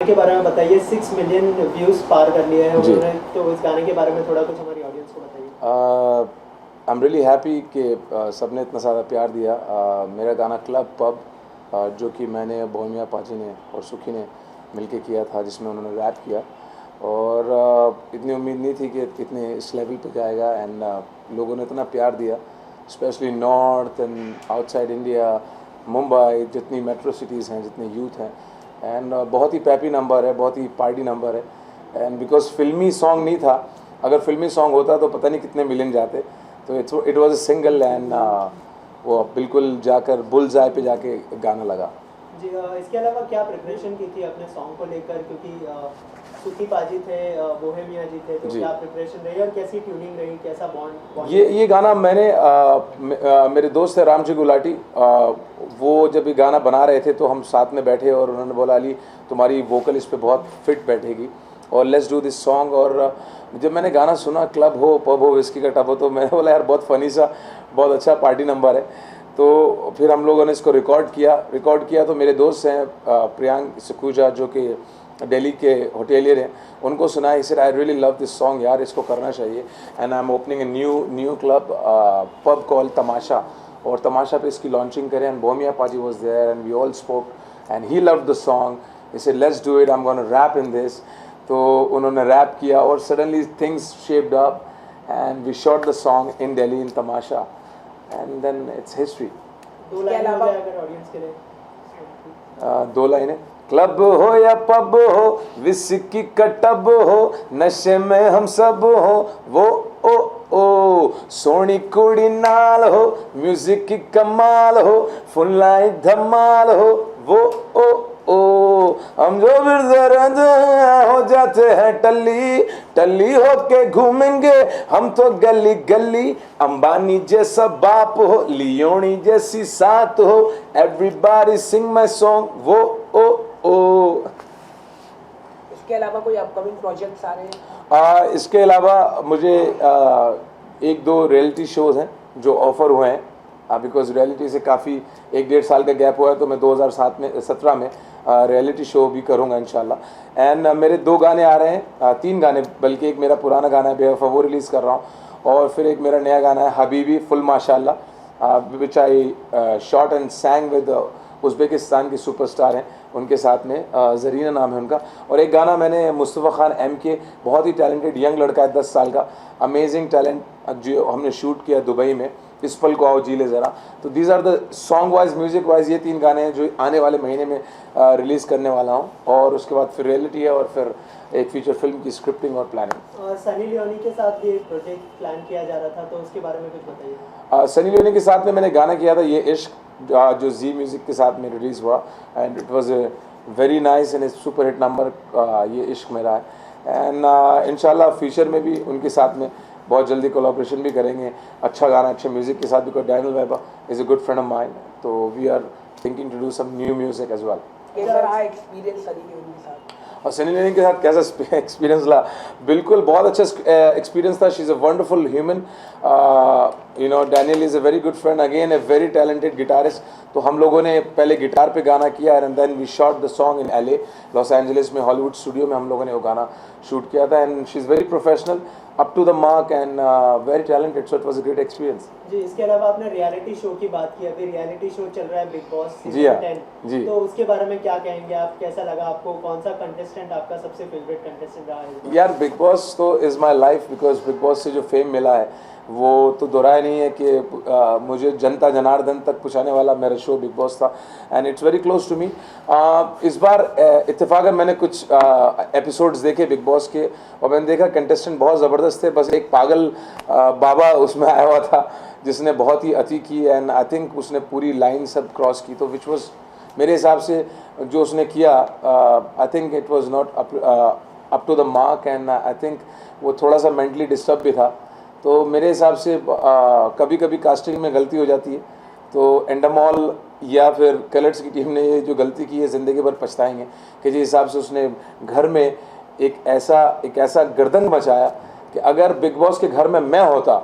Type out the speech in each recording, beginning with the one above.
के बारे में बताइए। 6 मिलियन व्यूज़ पार कर लिए हैं जी। उन्होंने, तो इस गाने के बारे में थोड़ा कुछ हमारी ऑडियंस को बताइए। आई एम रियली हैप्पी कि सबने इतना सारा प्यार दिया। मेरा गाना क्लब पब जो कि मैंने बोहेमिया पाजी ने और सुखी ने मिलके किया था, जिसमें उन्होंने रैप किया, और इतनी उम्मीद नहीं थी कि इतने इस लेवल पे जाएगा। एंड लोगों ने इतना प्यार दिया, specially north and outside India, Mumbai, जितनी मेट्रो सिटीज़ हैं, जितने यूथ हैं। एंड बहुत ही पैपी नंबर है, बहुत ही पार्टी नंबर है। एंड बिकॉज फिल्मी सॉन्ग नहीं था, अगर फिल्मी सॉन्ग होता तो पता नहीं कितने मिलियन जाते। तो it was a single and वो बिल्कुल जाकर बुल्स आई पे जाके गाना लगा। जी, इसके अलावा क्या प्रिपरेशन की थी अपने सॉन्ग को लेकर, क्योंकि सुखी पाजी थे, बोहेमिया जी थे, तो जी। क्या प्रिपरेशन रही और कैसी ट्यूनिंग रही, कैसा बॉन्ड? ये गाना मैंने मेरे दोस्त है रामजी गुलाटी, वो जब ये गाना बना रहे थे तो हम साथ में बैठे और उन्होंने बोला, अली तुम्हारी वोकल इस पे बहुत फिट बैठेगी और लेट्स डू दिस सॉन्ग। और जब मैंने गाना सुना, क्लब हो पब हो विस्की का टब हो, तो मैंने बोला यार बहुत फ़नी सा, बहुत अच्छा पार्टी नंबर है। तो फिर हम लोगों ने इसको रिकॉर्ड किया। तो मेरे दोस्त हैं प्रियांक सखूजा, जो कि दिल्ली के होटेलियर हैं, उनको सुना। He said I really love this song यार, इसको करना चाहिए। And I am opening a new club pub call Tamasha, और तमाशा पे इसकी लॉन्चिंग करें। एंड बोहेमिया पाजी was there and we all spoke and he loved the song. He said let's do it, I am gonna rap in this. तो उन्होंने rap किया और suddenly things shaped up and we shot the song in Delhi in Tamasha, and then it's history. दो line हो जाए अगर audience के लिए। दो लाइनें। क्लब हो या पब हो, विस्की का टब हो, नशे में हम सब हो, वो ओ ओ सोनी कुड़ी नाल हो, म्यूजिक की कमाल हो, फुल लाइट धमाल हो, वो ओ ओ हम जो हो जाते हैं टल्ली टल्ली होके घूमेंगे हम तो गली गली। अंबानी जैसा बाप हो, लियोनी जैसी साथ हो, एवरीबॉडी सिंग माय सॉन्ग, वो ओ ओ। इसके अलावा कोई अपकमिंग प्रोजेक्ट्स आ रहे हैं? इसके अलावा मुझे एक दो रियलिटी शोज़ हैं जो ऑफ़र हुए हैं, बिकॉज रियलिटी से काफ़ी 1-1.5 साल का गैप हुआ है, तो मैं 2017 में रियलिटी शो भी करूँगा इंशाल्लाह। एंड मेरे 2 गाने आ रहे हैं, 3 गाने बल्कि। एक मेरा पुराना गाना है बेवफा, वो रिलीज़ कर रहा हूँ, और फिर एक मेरा नया गाना है हबीबी फुल माशाल्लाह, which I shot and sang with Uzbekistan की सुपरस्टार हैं, उनके साथ में ज़रीना नाम है उनका। और एक गाना मैंने मुस्तफ़ा खान MK, बहुत ही टैलेंटेड यंग लड़का है, 10 साल का, अमेजिंग टैलेंट, जो हमने शूट किया दुबई में, इस पल को आओ जी ले ज़रा। तो these are the song wise music wise ये 3 गाने हैं जो आने वाले महीने में रिलीज़ करने वाला हूँ। और उसके बाद फिर रियलिटी है, और फिर एक फीचर फिल्म की स्क्रिप्टिंग और प्लानिंग। सनी लियोनी के साथ भी एक प्रोजेक्ट प्लान किया जा रहा था, तो उसके बारे में कुछ बताइए। सनी लियोनी के साथ में मैंने गाना किया था ये इश्क, जो जी म्यूज़िक के साथ में रिलीज़ हुआ, and it was very nice and super hit number, ये इश्क मेरा है। एंड इंशाल्लाह फ्यूचर में भी उनके साथ में बहुत जल्दी कोलैबोरेशन भी करेंगे, अच्छा गाना अच्छे म्यूज़िक के साथ। Because Daniel Weber is a good friend of mine, तो we are thinking to do some new music as well. कैसा रहा एक्सपीरियंस सनी लियोनी के साथ? और सनी लियोनी के साथ कैसा एक्सपीरियंस रहा? बिल्कुल बहुत अच्छा एक्सपीरियंस था। She is a wonderful human, you know. Daniel is a very good friend, again a very talented guitarist. तो हम लोगों ने पहले गिटार पे गाना किया, and then we shot the song in LA, Los Angeles में, हॉलीवुड स्टूडियो में हम लोगों ने वो गाना शूट किया था। And she is very professional, up to the mark, and very talented, so it was a great experience. जी, इसके अलावा आपने रियलिटी शो की बात की, अभी रियलिटी शो चल रहा है बिग बॉस जी हाँ, सीजन 10, जी। तो उसके बारे में क्या कहेंगे आप? कैसा लगा आपको? कौन सा कंटेस्टेंट आपका सबसे फेवरेट कंटेस्टेंट रहा है? यार बिग बॉस तो is my life, because big boss से जो फेम मिला है वो तो दोहराया नहीं है कि मुझे जनता जनार्दन तक पहुँचाने वाला मेरा शो बिग बॉस था, and it's very close to me. इस बार इत्तेफाकन मैंने कुछ एपिसोड्स देखे बिग बॉस के, और मैंने देखा कंटेस्टेंट बहुत ज़बरदस्त थे। बस एक पागल बाबा उसमें आया हुआ था जिसने बहुत ही अति की, एंड आई थिंक उसने पूरी लाइन सब क्रॉस की, तो विच वॉज मेरे हिसाब से जो उसने किया, I think it was not up to the mark, and I think वो थोड़ा सा मेंटली डिस्टर्ब भी था। तो मेरे हिसाब से कभी कभी कास्टिंग में गलती हो जाती है, तो एंडामॉल या फिर कलर्स की टीम ने ये जो गलती की है ज़िंदगी भर पछताएंगे, कि जिस हिसाब से उसने घर में एक ऐसा गर्दन मचाया कि अगर बिग बॉस के घर में मैं होता,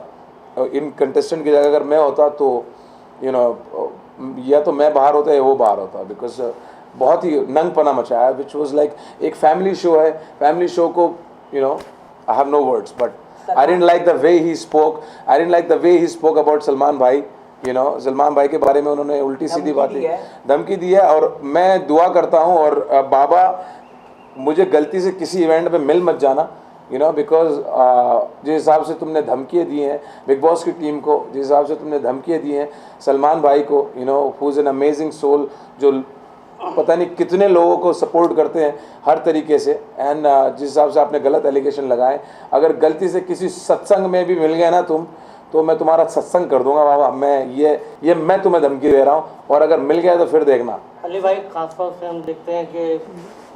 इन कंटेस्टेंट की जगह अगर मैं होता, तो यू नो या तो मैं बाहर होता या वो बाहर होता, बिकॉज बहुत ही नंगपना मचाया, विच वॉज लाइक एक फैमिली शो है, फैमिली शो को I have no words, but I didn't like the way he spoke, I didn't like the way he spoke about Salman भाई। सलमान भाई के बारे में उन्होंने उल्टी सीधी बातें धमकी दी है, और मैं दुआ करता हूँ, और बाबा मुझे गलती से किसी इवेंट में मिल मत जाना, बिकॉज जिस हिसाब से तुमने धमकियाँ दी हैं बिग बॉस की टीम को, जिस हिसाब से तुमने धमकियाँ दी हैं सलमान भाई को, who is an amazing soul, जो पता नहीं कितने लोगों को सपोर्ट करते हैं हर तरीके से, एंड जिस हिसाब से आपने गलत एलिगेशन लगाए, अगर गलती से किसी सत्संग में भी मिल गए ना तुम, तो मैं तुम्हारा सत्संग कर दूंगा बाबा। मैं ये मैं तुम्हें धमकी दे रहा हूँ, और अगर मिल गया तो फिर देखना। अली भाई, खासतौर से हम देखते हैं कि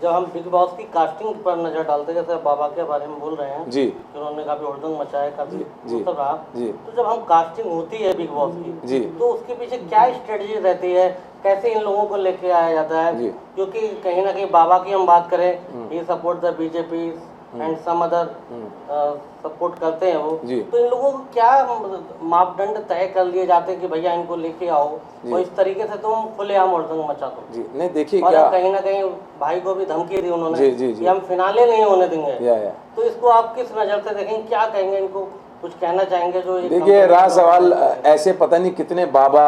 जब हम बिग बॉस की कास्टिंग पर नजर डालते हैं, जैसे बाबा के बारे में बोल रहे हैं जी, कि उन्होंने काफी उड़दंग मचाया, काफी जी रहा जी, तो जब हम कास्टिंग होती है बिग बॉस की जी, तो उसके पीछे क्या स्ट्रेटजी रहती है, कैसे इन लोगों को लेके आया जाता है? क्योंकि कहीं ना कहीं बाबा की हम बात करें, he support the BJP and some other support करते हैं वो, तो इन लोगों को क्या मापदंड तय कर लिए जाते हैं कि भैया इनको लेके आओ और इस तरीके से तुम खुलेआम उड़दंग मचा दो? जी नहीं, देखिए और क्या कहीं ना कहीं भाई को भी धमकी दी उन्होंने जी, जी, जी, कि हम फिनाले नहीं होने देंगे, या। तो इसको आप किस नज़र से देखेंगे, क्या कहेंगे, इनको कुछ कहना चाहेंगे? जो देखिए रहा सवाल, ऐसे पता नहीं कितने बाबा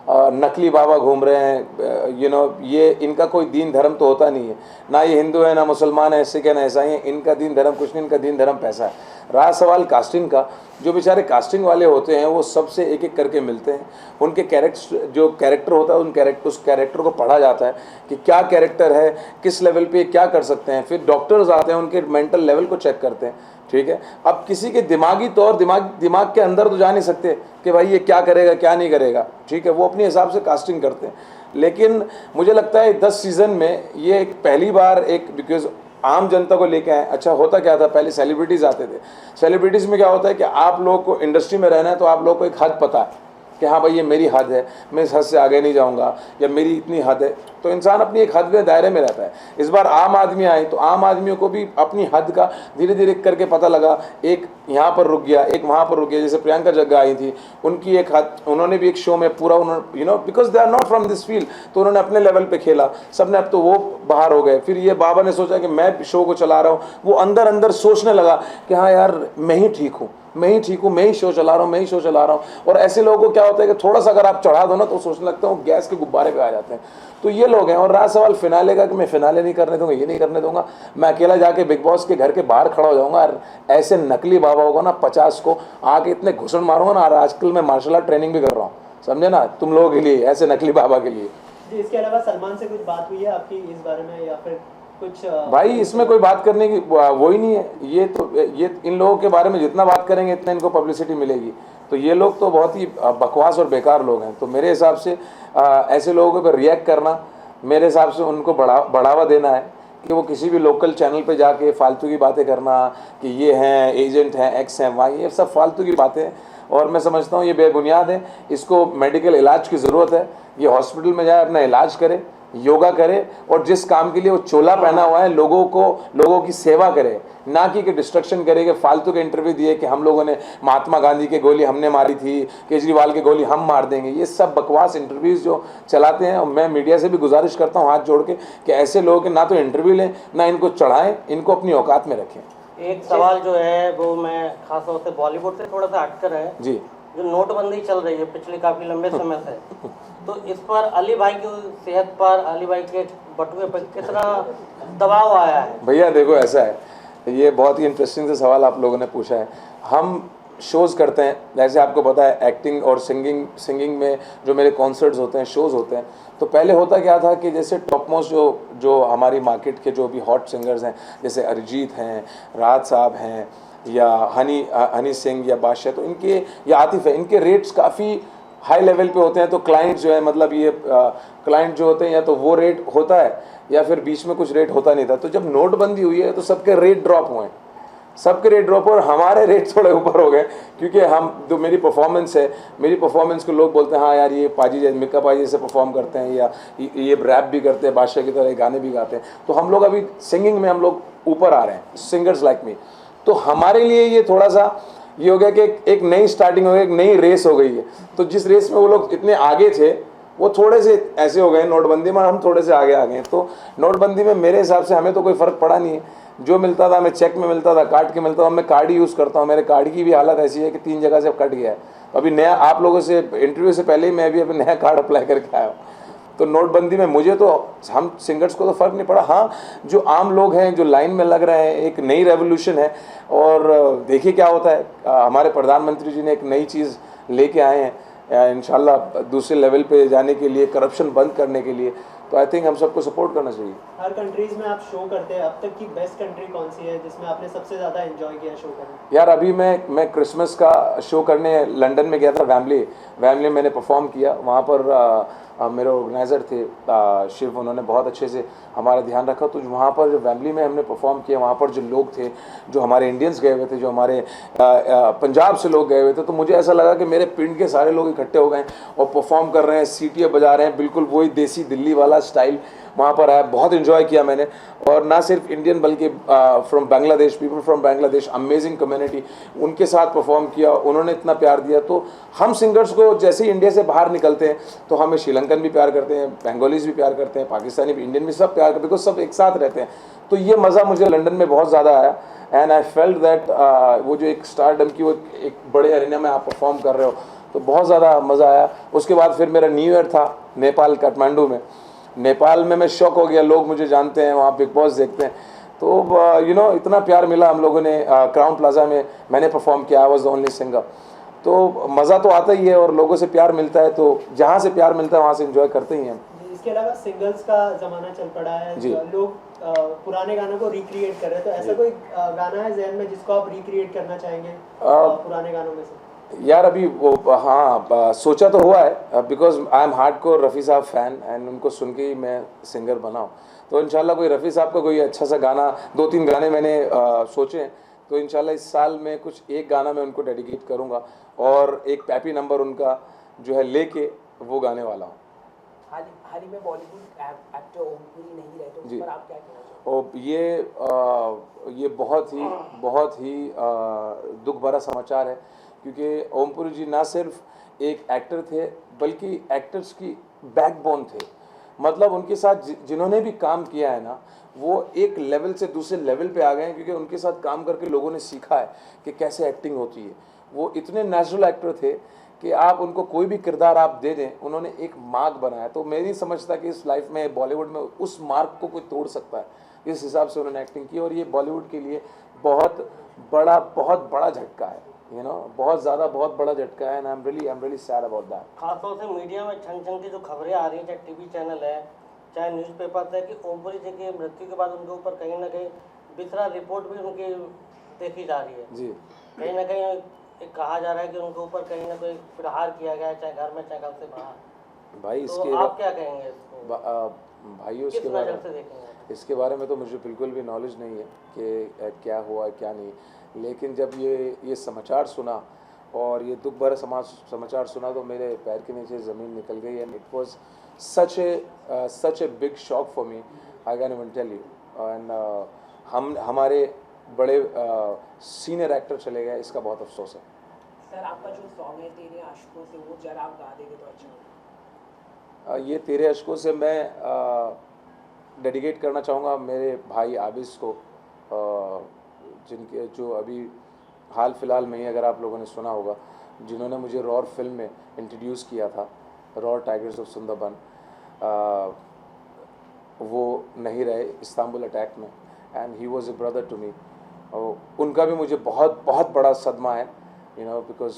नकली बाबा घूम रहे हैं, ये इनका कोई दीन धर्म तो होता नहीं है, ना ये हिंदू है, ना मुसलमान है, सिख है, ना ईसाई है, इनका दीन धर्म कुछ नहीं, इनका दीन धर्म पैसा है। रहा सवाल कास्टिंग का, जो बेचारे कास्टिंग वाले होते हैं वो सबसे एक एक करके मिलते हैं, उनके जो कैरेक्टर होता है उस कैरेक्टर को पढ़ा जाता है कि क्या कैरेक्टर है, किस लेवल पे क्या कर सकते हैं, फिर डॉक्टर्स आते हैं उनके मेंटल लेवल को चेक करते हैं, ठीक है। अब किसी के दिमागी तौर दिमाग के अंदर तो जा नहीं सकते कि भाई ये क्या करेगा क्या नहीं करेगा, ठीक है, वो अपने हिसाब से कास्टिंग करते हैं। लेकिन मुझे लगता है 10 सीज़न में ये एक पहली बार बिकॉज आम जनता को लेके आए। अच्छा होता क्या था, पहले सेलिब्रिटीज़ आते थे, सेलिब्रिटीज़ में क्या होता है कि आप लोग को इंडस्ट्री में रहना है तो आप लोग को एक हद पता है कि हाँ भाई ये मेरी हद है, मैं इस हद से आगे नहीं जाऊंगा, या मेरी इतनी हद है, तो इंसान अपनी एक हद में दायरे में रहता है। इस बार आम आदमी आए तो आम आदमियों को भी अपनी हद का धीरे धीरे करके पता लगा, एक यहाँ पर रुक गया, एक वहाँ पर रुक गया। जैसे प्रियंका जग्गा आई थी, उनकी एक हद, उन्होंने भी एक शो में पूरा उन्होंने because they are not from this field, तो उन्होंने अपने लेवल पे खेला, सबने, अब तो वो बाहर हो गए। फिर ये बाबा ने सोचा कि मैं शो को चला रहा हूँ, वो अंदर अंदर सोचने लगा कि हाँ यार मैं ही ठीक हूँ, मैं ही शो चला रहा हूँ, और ऐसे लोगों को क्या होता है कि थोड़ा सा अगर आप चढ़ा दो ना तो सोचने लगते हैं, गैस के गुब्बारे पे आ जाते हैं। तो ये लोग हैं। और रहा सवाल फिनाले का कि मैं फिनाले नहीं करने दूंगा, ये नहीं करने दूंगा, मैं अकेला जाके बिग बॉस के घर के बाहर खड़ा हो जाऊंगा और ऐसे नकली बाबा होगा ना 50 को आके इतने घुसन मारूंगा ना। और आजकल मैं मार्शल आर्ट ट्रेनिंग भी कर रहा हूँ, समझे ना, तुम लोगों के लिए, ऐसे नकली बाबा के लिए। जी, इसके अलावा सलमान से कुछ बात हुई है आपकी इस बारे में, या फिर कुछ? भाई इसमें कोई बात करने की वो ही नहीं है। ये इन लोगों के बारे में जितना बात करेंगे इतना इनको पब्लिसिटी मिलेगी। तो ये लोग तो बहुत ही बकवास और बेकार लोग हैं। तो मेरे हिसाब से ऐसे लोगों पर रिएक्ट करना, मेरे हिसाब से उनको बढ़ावा देना है कि वो किसी भी लोकल चैनल पे जाके फालतू की बातें करना कि ये हैं एजेंट हैं, एक्स हैं, वाई, ये सब फालतू की बातें हैं। और मैं समझता हूँ ये बेबुनियाद है। इसको मेडिकल इलाज की ज़रूरत है। ये हॉस्पिटल में जाए, अपना इलाज करे, योगा करे, और जिस काम के लिए वो चोला पहना हुआ है लोगों की सेवा करे, ना कि डिस्ट्रक्शन करे कि फालतू के इंटरव्यू दिए कि हम लोगों ने महात्मा गांधी की गोली हमने मारी थी, केजरीवाल की गोली हम मार देंगे। ये सब बकवास इंटरव्यूज़ जो चलाते हैं। और मैं मीडिया से भी गुजारिश करता हूँ हाथ जोड़ के कि ऐसे लोगों के ना तो इंटरव्यू लें, ना इनको चढ़ाएं, इनको अपनी औकात में रखें। एक सवाल जो है वो मैं खासतौर से बॉलीवुड से थोड़ा सा हटकर है जी, जो नोटबंदी चल रही है पिछले काफ़ी लंबे समय से, तो इस पर अली भाई की सेहत पर, अली भाई के बटुए पर कितना दबाव आया है? भैया देखो ऐसा है, ये बहुत ही इंटरेस्टिंग से सवाल आप लोगों ने पूछा है। हम शोज़ करते हैं, जैसे आपको पता है एक्टिंग और सिंगिंग में जो मेरे कॉन्सर्ट्स होते हैं, शोज़ होते हैं, तो पहले होता क्या था कि जैसे टॉप मोस्ट जो हमारी मार्केट के जो भी हॉट सिंगर्स हैं, जैसे अरिजीत हैं, राहत साहब हैं, या हनी सिंह या बादशाह, तो इनके, या आतिफ है, इनके रेट्स काफ़ी हाई लेवल पे होते हैं। तो क्लाइंट जो है, मतलब ये क्लाइंट जो होते हैं, या तो वो रेट होता है या फिर बीच में कुछ रेट होता नहीं था। तो जब नोटबंदी हुई है तो सबके रेट ड्रॉप हुए, और हमारे रेट थोड़े ऊपर हो गए, क्योंकि हम जो मेरी परफॉर्मेंस को लोग बोलते हैं हाँ यार ये पाजी मिक्का पाजी से परफॉर्म करते हैं, या ये रैप भी करते हैं, बादशाह की तरह गाने भी गाते हैं। तो हम लोग अभी सिंगिंग में हम लोग ऊपर आ रहे हैं, सिंगर्स लाइक मी। तो हमारे लिए ये थोड़ा सा ये हो गया कि एक नई स्टार्टिंग हो गई, एक नई रेस हो गई है। तो जिस रेस में वो लोग इतने आगे थे वो थोड़े से ऐसे हो गए, नोटबंदी में हम थोड़े से आगे आ गए। तो नोटबंदी में मेरे हिसाब से हमें तो कोई फ़र्क पड़ा नहीं है, जो मिलता था हमें चेक में मिलता था, काट के मिलता था। मैं कार्ड ही यूज़ करता हूँ, मेरे कार्ड की भी हालत ऐसी है कि 3 जगह से कट गया है। अभी नया, आप लोगों से इंटरव्यू से पहले ही मैं भी अभी नया कार्ड अप्लाई करके आया हूँ। तो नोटबंदी में मुझे तो, हम सिंगर्स को तो फ़र्क नहीं पड़ा। हाँ, जो आम लोग हैं जो लाइन में लग रहे हैं, एक नई रेवोल्यूशन है और देखिए क्या होता है। हमारे प्रधानमंत्री जी ने एक नई चीज़ लेके आए हैं इंशाल्लाह दूसरे लेवल पे जाने के लिए, करप्शन बंद करने के लिए। तो आई थिंक हम सबको सपोर्ट करना चाहिए। हर कंट्रीज़ में आप शो करते हैं, अब तक की बेस्ट कंट्री कौन सी है जिसमें आपने सबसे ज़्यादा एंजॉय किया शो करना? यार अभी मैं क्रिसमस का शो करने लंदन में गया था, वैमली मैंने परफॉर्म किया। वहाँ पर मेरे ऑर्गेनाइज़र थे शिव, उन्होंने बहुत अच्छे से हमारा ध्यान रखा। तो वहाँ पर जो वैमली में हमने परफॉर्म किया, वहाँ पर जो लोग थे, जो हमारे इंडियंस गए हुए थे, जो हमारे पंजाब से लोग गए हुए थे, तो मुझे ऐसा लगा कि मेरे पिंड के सारे लोग इकट्ठे हो गए और परफॉर्म कर रहे हैं, सीटियाँ बजा रहे हैं, बिल्कुल वही देसी दिल्ली वाला स्टाइल वहाँ पर आया। बहुत इन्जॉय किया मैंने। और ना सिर्फ इंडियन बल्कि from Bangladesh, people from Bangladesh, amazing community, उनके साथ परफॉर्म किया, उन्होंने इतना प्यार दिया। तो हम सिंगर्स को जैसे ही इंडिया से बाहर निकलते हैं तो हमें श्रीलंकन भी प्यार करते हैं, बेंगोलीज भी प्यार करते हैं, पाकिस्तानी भी, इंडियन भी, सब प्यार करते हैं, बिकॉज सब एक साथ रहते हैं। तो ये मज़ा मुझे लंदन में बहुत ज़्यादा आया। एंड आई फेल्ट दैट वो जो एक स्टारडम की, वो एक बड़े अरेना में आप परफॉर्म कर रहे हो, तो बहुत ज़्यादा मज़ा आया। उसके बाद फिर मेरा न्यू ईयर था नेपाल, काठमांडू में। नेपाल में मैं शॉक हो गया, लोग मुझे जानते हैं, वहाँ बिग बॉस देखते हैं। तो यू नो इतना प्यार मिला हम लोगों ने। क्राउन प्लाजा में मैंने परफॉर्म किया, I was the only singer. तो मज़ा तो आता ही है और लोगों से प्यार मिलता है, तो जहाँ से प्यार मिलता है वहाँ से एंजॉय करते ही हैं। इसके अलावा सिंगल्स का ज़माना चल पड़ा है जी। लोग पुराने गानों को रिक्रिएट कर रहे हैं, तो ऐसा कोई गाना है ज़हन में जिसको आप रिक्रिएट करना चाहेंगे पुराने गानों में से? यार अभी वो, हाँ, सोचा तो हुआ है, because I am hardcore Rafi साहब फ़ैन एंड उनको सुन के ही मैं सिंगर बना हूँ। तो इंशाल्लाह कोई रफ़ी साहब का कोई अच्छा सा गाना, 2-3 गाने मैंने सोचे हैं। तो इंशाल्लाह इस साल में कुछ एक गाना मैं उनको डेडिकेट करूँगा और एक पैपी नंबर उनका जो है लेके वो गाने वाला हूँ। हाल ही में बॉलीवुड एक्टर ओमपुरी नहीं रहे, तो उस जी। पर आप क्या कहना चाहेंगे? और ये बहुत ही दुख भरा समाचार है, क्योंकि ओमपुरी जी ना सिर्फ एक एक्टर थे बल्कि एक्टर्स की बैकबोन थे। मतलब उनके साथ जिन्होंने भी काम किया है ना, वो एक लेवल से दूसरे लेवल पे आ गए हैं, क्योंकि उनके साथ काम करके लोगों ने सीखा है कि कैसे एक्टिंग होती है। वो इतने नेचुरल एक्टर थे कि आप उनको कोई भी किरदार आप दे दें, उन्होंने एक मार्क बनाया। तो मैं नहीं समझता कि इस लाइफ में, बॉलीवुड में, उस मार्क को कोई तोड़ सकता है। इस हिसाब से उन्होंने एक्टिंग की और ये बॉलीवुड के लिए बहुत बड़ा झटका है, यू नो, बहुत बड़ा झटका है। And I am really sad about that. खासतौर से मीडिया में छन छन की जो खबरें आ रही हैं, चाहे टीवी चैनल है, चाहे न्यूज़पेपर है, कि ओमपुरी जी की मृत्यु के बाद उनके ऊपर कहीं ना कहीं बिसरा रिपोर्ट भी उनकी देखी जा रही है। जी। कहीं ना कहीं एक कहा जा रहा है कि उनके ऊपर कहीं ना कहीं प्रहार किया गया है, चाहे घर में चाहे घर से बाहर। भाई तो आप क्या कहेंगे इसको? भाइयों, किस नज़र से देखेंगे? इसके बारे में तो मुझे बिल्कुल भी नॉलेज नहीं है कि क्या हुआ क्या नहीं। लेकिन जब ये समाचार सुना और ये दुख भरा समाचार सुना तो मेरे पैर के नीचे ज़मीन निकल गई। And it was such a big shock for me, I can even tell you. And हमारे बड़े सीनियर एक्टर चले गए, इसका बहुत अफसोस है। सर, आपका जो सॉन्ग है तेरे आशिकों से, वो जरा आप गा देंगे तो अच्छा होगा। ये तेरे अश्कों से मैं डेडिकेट करना चाहूँगा मेरे भाई आबिस को, जिनके जो अभी हाल फिलहाल में ही, अगर आप लोगों ने सुना होगा, जिन्होंने मुझे रॉर फिल्म में इंट्रोड्यूस किया था, रॉर टाइगर्स ऑफ सुंदरबन। वो नहीं रहे इस्तांबुल अटैक में, and he was a brother to me. उनका भी मुझे बहुत बड़ा सदमा है, you know, because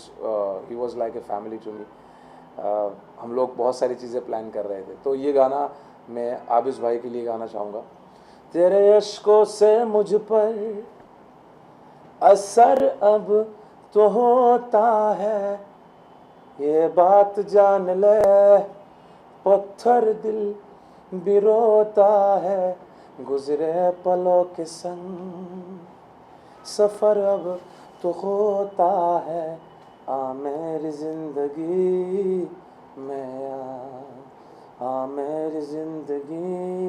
he was like a family to me. हम लोग बहुत सारी चीज़ें प्लान कर रहे थे। तो ये गाना मैं आबिस भाई के लिए गाना चाहूँगा। तेरे अश्कों से मुझ पर असर अब तो होता है, ये बात जान ले, पत्थर दिल भी रोता है, गुजरे पलों के संग सफ़र अब तो होता है, आ मेरी ज़िंदगी में आ मेरी ज़िंदगी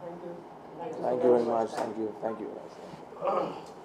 Thank you. Thank you very much. Thank you.